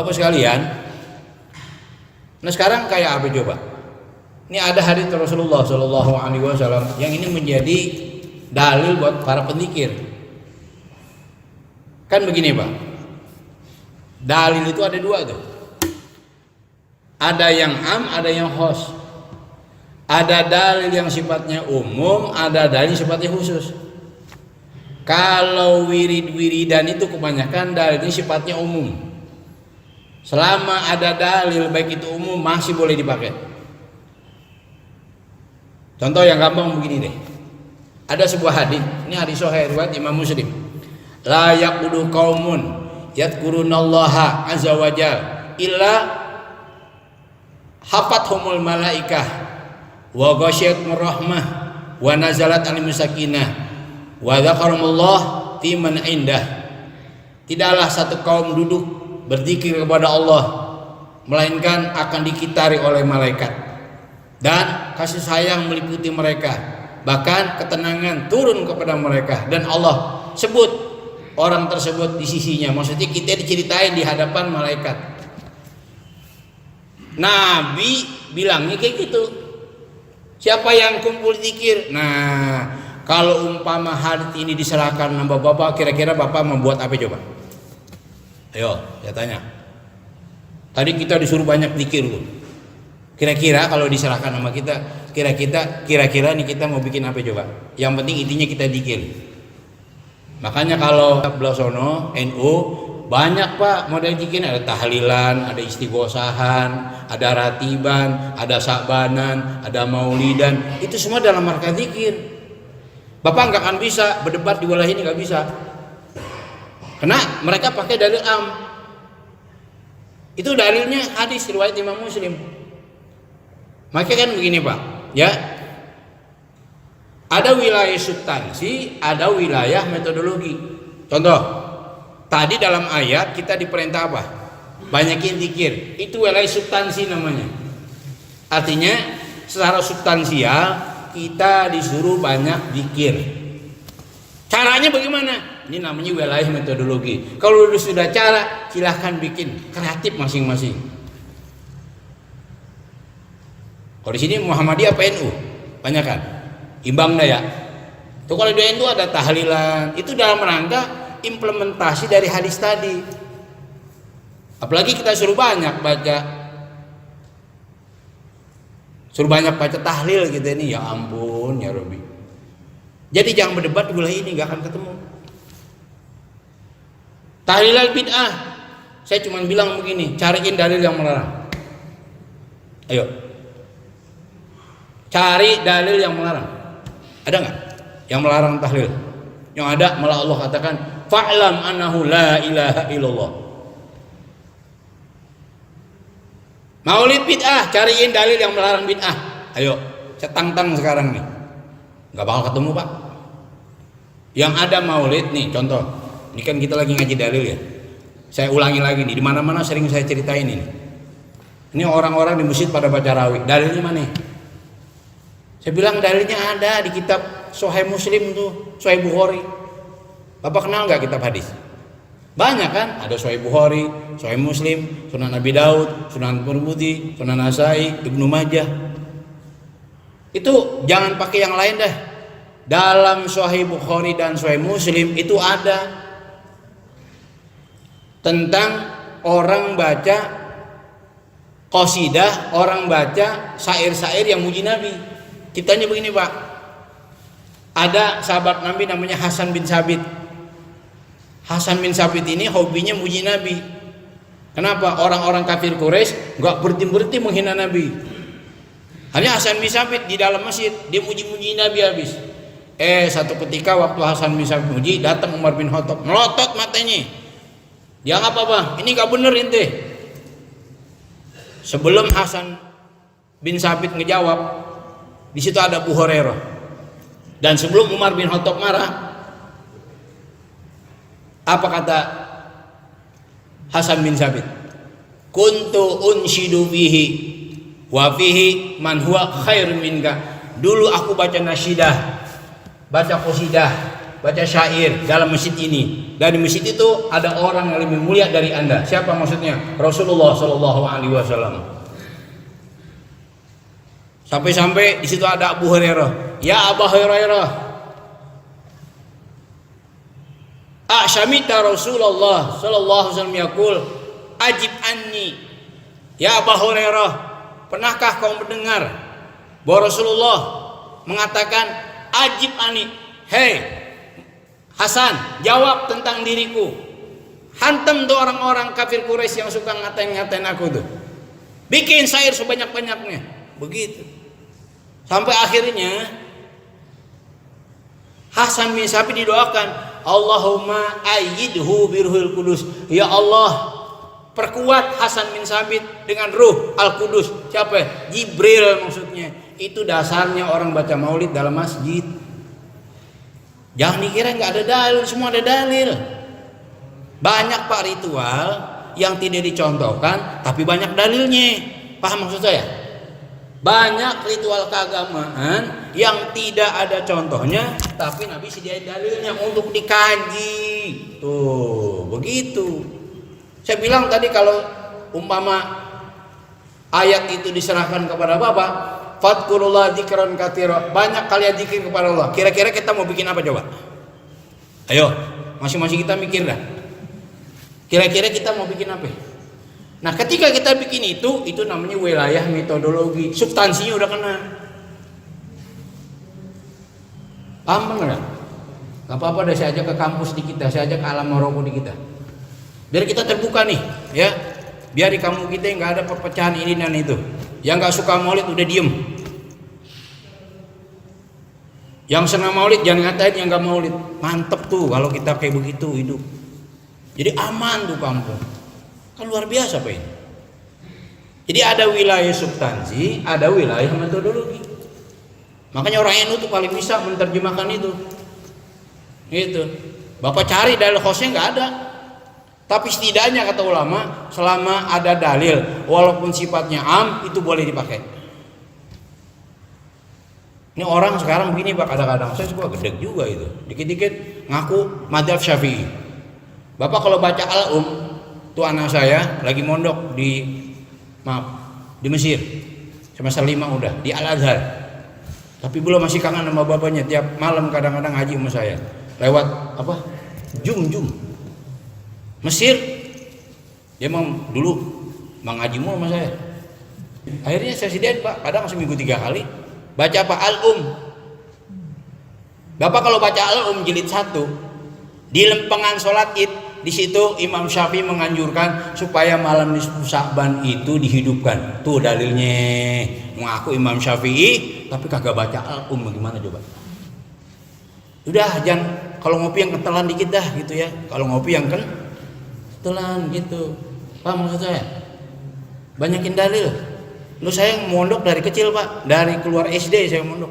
Bapak sekalian, nah sekarang kayak apa coba? Ini ada hadits Rasulullah Shallallahu Alaihi Wasallam yang ini menjadi dalil buat para penzikir. Kan begini Pak, dalil itu ada dua tuh. Ada yang am, ada yang khos. Ada dalil yang sifatnya umum, ada dalil yang sifatnya khusus. Kalau wiridan itu kebanyakan dalilnya sifatnya umum. Selama ada dalil baik itu umum masih boleh dipakai. Contoh yang gampang begini deh. Ada sebuah hadis, ini hadis sahih riwayat Imam Muslim. La yaqudu qaumun yadhkurunallaha azza wajalla illa hafathumul malaikah wa ghasyiyatuhum rahmah wa nazalat alaihim sakinah wa dzakarumullah fi man indah. Tidaklah satu kaum duduk berzikir kepada Allah melainkan akan dikitari oleh malaikat dan kasih sayang meliputi mereka, bahkan ketenangan turun kepada mereka dan Allah sebut orang tersebut di sisinya. Maksudnya kita diceritain di hadapan malaikat. Nabi bilangnya kayak gitu. Siapa yang kumpul zikir? Nah, kalau umpama hadits ini diserahkan sama Bapak, kira-kira Bapak membuat apa coba? Ayo, saya tanya. Tadi kita disuruh banyak zikir tuh. Kira-kira kalau diserahkan sama kita, kira-kira nih kita mau bikin apa coba? Yang penting intinya kita zikir. Makanya kalau Blasono NU banyak Pak model zikir, ada tahlilan, ada istighosahan, ada ratiban, ada sakbanan, ada maulidan, itu semua dalam rangka zikir. Bapak nggak akan bisa berdebat di wilayah ini, nggak bisa, karena mereka pakai dalil am. Itu dalilnya hadis riwayat Imam Muslim. Makanya kan begini Pak, ya. Ada wilayah substansi, ada wilayah metodologi. Contoh, tadi dalam ayat kita diperintah apa? Banyakin zikir. Itu wilayah substansi namanya. Artinya secara substansial kita disuruh banyak zikir. Caranya bagaimana? Ini namanya wilayah metodologi. Kalau sudah cara, silahkan bikin kreatif masing-masing. Kalau di sini Muhammadiyah apa NU? Banyak kan? Imbang dah ya. Tuh kalau di NU ada tahlilan, itu dalam rangka implementasi dari hadis tadi. Apalagi kita suruh banyak baca tahlil gitu ini, ya ampun ya Robi. Jadi jangan berdebat di wilayah ini, nggak akan ketemu. Tahlilan bid'ah, saya cuma bilang begini, cariin dalil yang melarang. Ayo, cari dalil yang melarang. Ada nggak yang melarang tahlil? Yang ada malah Allah katakan fa'lam annahu la ilaha illallah. Maulid bid'ah, cariin dalil yang melarang bid'ah. Ayo, cetang-tang sekarang nih. Nggak bakal ketemu Pak. Yang ada maulid nih, contoh. Ini kan kita lagi ngaji dalil ya. Saya ulangi lagi nih, di mana-mana sering saya ceritain ini. Ini orang-orang di masjid pada baca rawih. Dalilnya mana? Saya bilang dalilnya ada di kitab Sahih Muslim tuh, Sahih Bukhari. Bapak kenal nggak kitab hadis? Banyak kan? Ada Sahih Bukhari, Sahih Muslim, Sunan Abi Daud, Sunan Tirmidzi, Sunan Nasai, Ibnu Majah. Itu jangan pakai yang lain dah. Dalam Sahih Bukhari dan Sahih Muslim itu ada tentang orang baca qasidah, orang baca syair-syair yang muji Nabi. Ceritanya begini Pak, ada sahabat Nabi namanya Hasan bin Sabit. Hasan bin Sabit ini hobinya muji Nabi. Kenapa? Orang-orang kafir Quraisy nggak berhenti menghina Nabi. Hanya Hasan bin Sabit di dalam masjid dia muji-muji Nabi habis. Satu ketika waktu Hasan bin Sabit muji, datang Umar bin Khattab, melotot matanya. Dia nggak apa-apa, ini nggak bener ente. Sebelum Hasan bin Sabit ngejawab, di situ ada Abu Hurairah. Dan sebelum Umar bin Khattab marah, apa kata Hasan bin Sabit? Kuntu unshidu fihi wa fihi man huwa khair minka. Dulu aku baca nasyidah, baca qasidah baca syair dalam masjid ini. Dan di masjid itu ada orang yang lebih mulia dari Anda. Siapa maksudnya? Rasulullah Shallallahu Alaihi Wasallam. Sampai-sampai di situ ada Abu Hurairah. Ya Abu Hurairah, Asyamita Rasulullah Shallallahu Alaihi Wasallam yaqul ajib anni. Ya Abu Hurairah, pernahkah kau mendengar bahwa Rasulullah mengatakan ajib anni, hei Hasan, jawab tentang diriku. Hantam tuh orang-orang kafir Quraisy yang suka ngatain-ngatain aku tuh. Bikin syair sebanyak-banyaknya. Begitu. Sampai akhirnya Hasan bin Sabit didoakan, Allahumma ayyidhu biruhil kudus. Ya Allah, perkuat Hasan bin Sabit dengan ruh al-kudus. Siapa? Jibril maksudnya. Itu dasarnya orang baca maulid dalam masjid. Jangan dikira nggak ada dalil, semua ada dalil. Banyak pak ritual yang tidak dicontohkan, tapi banyak dalilnya. Paham maksud saya? Banyak ritual keagamaan yang tidak ada contohnya, tapi Nabi sediain dalilnya untuk dikaji. Tuh, begitu. Saya bilang tadi kalau umpama ayat itu diserahkan kepada Bapak, fadkurullah dzikran katsira, banyak kalian zikir kepada Allah. Kira-kira kita mau bikin apa coba? Ayo, masing-masing kita mikir dah. Kira-kira kita mau bikin apa? Nah, ketika kita bikin itu namanya wilayah metodologi. Substansinya udah kena. Paham enggak? Gak apa-apa deh, saya ajak ke kampus di kita, saya ajak ke alam Maroko di kita. Biar kita terbuka nih, ya. Biar di kampung kita nggak ada perpecahan ini dan itu. Yang nggak suka maulid udah diem. Yang senang maulid jangan ngatain yang nggak maulid. Mantep tuh kalau kita kayak begitu hidup. Jadi aman tuh kampung. Kan luar biasa Pak ini. Jadi ada wilayah substansi, ada wilayah metodologi. Makanya orang NU tuh paling bisa menerjemahkan itu. Gitu. Bapak cari dalil khosnya nggak ada. Tapi setidaknya kata ulama, selama ada dalil walaupun sifatnya am, itu boleh dipakai. Ini orang sekarang begini Pak, kadang-kadang saya suka gedeg juga itu. Dikit-dikit ngaku madzhab Syafi'i. Bapak kalau baca Al-Um, tuh anak saya lagi mondok di Mesir. Semester 5 udah di Al-Azhar. Tapi belum masih kangen sama bapaknya, tiap malam kadang-kadang ngaji sama saya. Lewat apa? Zoom. Mesir, dia mau dulu mengaji mulu sama saya. Akhirnya saya sediain Pak, kadang seminggu 3 kali. Baca apa? Al-Um. Bapak kalau baca Al-Um jilid 1, di lempengan sholat id, di situ Imam Syafi'i menganjurkan supaya malam nisfu Sya'ban itu dihidupkan. Tuh dalilnya. Mengaku Imam Syafi'i, tapi kagak baca Al-Um, gimana coba? Udah, jangan kalau ngopi yang ketelan dikit dah gitu ya. Kalau ngopi yang telan gitu. Paham maksud saya? Banyakin dalil. Lu saya mondok dari kecil Pak, dari keluar SD saya mondok.